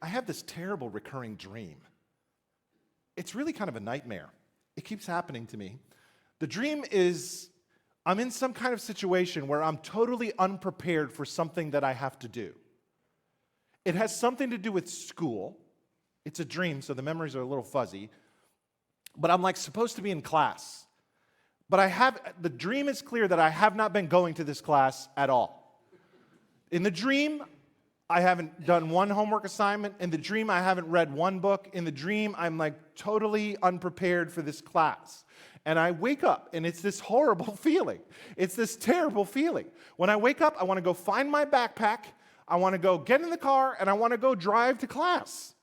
I have this terrible recurring dream. It's really kind of a nightmare. It keeps happening to me. The dream is I'm in some kind of situation where I'm totally unprepared for something that I have to do. It has something to do with school. It's a dream, so the memories are a little fuzzy. But I'm like supposed to be in class. But the dream is clear that I have not been going to this class at all. In the dream, I haven't done one homework assignment. In the dream, I haven't read one book. In the dream, I'm like totally unprepared for this class. And I wake up, and it's this horrible feeling. It's this terrible feeling. When I wake up, I want to go find my backpack. I want to go get in the car, and I want to go drive to class.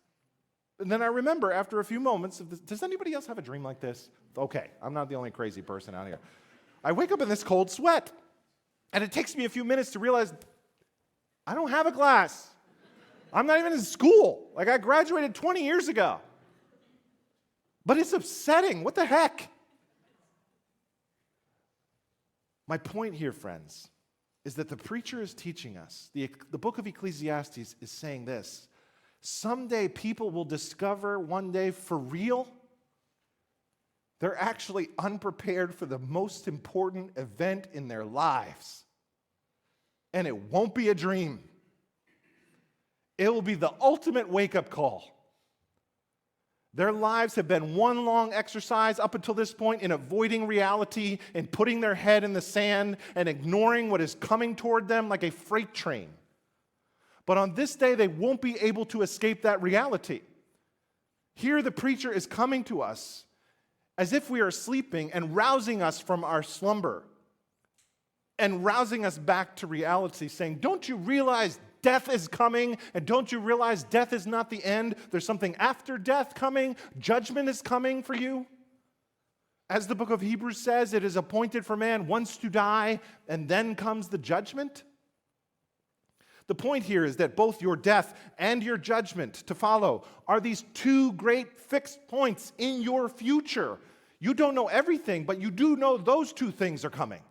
And then I remember after a few moments, does anybody else have a dream like this? Okay, I'm not the only crazy person out here. I wake up in this cold sweat, and it takes me a few minutes to realize I don't have a class. I'm not even in school. Like I graduated 20 years ago. But it's upsetting. What the heck? My point here, friends, is that the preacher is teaching us. The book of Ecclesiastes is saying this. Someday people will discover one day for real they're actually unprepared for the most important event in their lives. And it won't be a dream. It will be the ultimate wake-up call. Their lives have been one long exercise up until this point in avoiding reality and putting their head in the sand and ignoring what is coming toward them like a freight train. But on this day, they won't be able to escape that reality. Here, the preacher is coming to us as if we are sleeping and rousing us from our slumber and rousing us back to reality, saying, don't you realize death is coming? And don't you realize death is not the end? There's something after death coming. Judgment is coming for you. As the book of Hebrews says, it is appointed for man once to die, and then comes the judgment. The point here is that both your death and your judgment to follow are these two great fixed points in your future. You don't know everything, but you do know those two things are coming.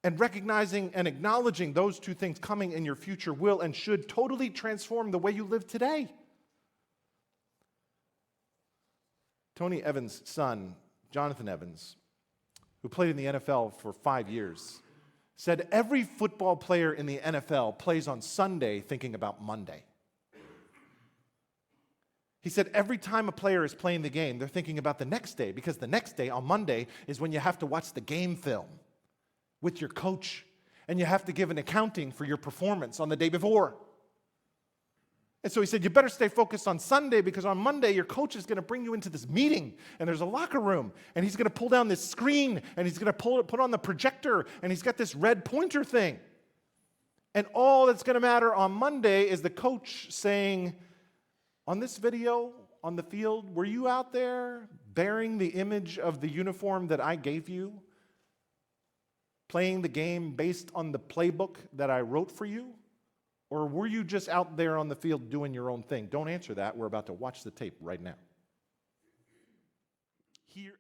And recognizing and acknowledging those two things coming in your future will and should totally transform the way you live today. Tony Evans' son, Jonathan Evans, who played in the NFL for 5 years, said every football player in the NFL plays on Sunday thinking about Monday. He said every time a player is playing the game, they're thinking about the next day, because the next day, on Monday, is when you have to watch the game film with your coach, and you have to give an accounting for your performance on the day before. And so he said, you better stay focused on Sunday, because on Monday, your coach is going to bring you into this meeting, and there's a locker room, and he's going to pull down this screen, and he's going to put on the projector, and he's got this red pointer thing. And all that's going to matter on Monday is the coach saying, on this video on the field, were you out there bearing the image of the uniform that I gave you? Playing the game based on the playbook that I wrote for you? Or were you just out there on the field doing your own thing? Don't answer that. We're about to watch the tape right now. Here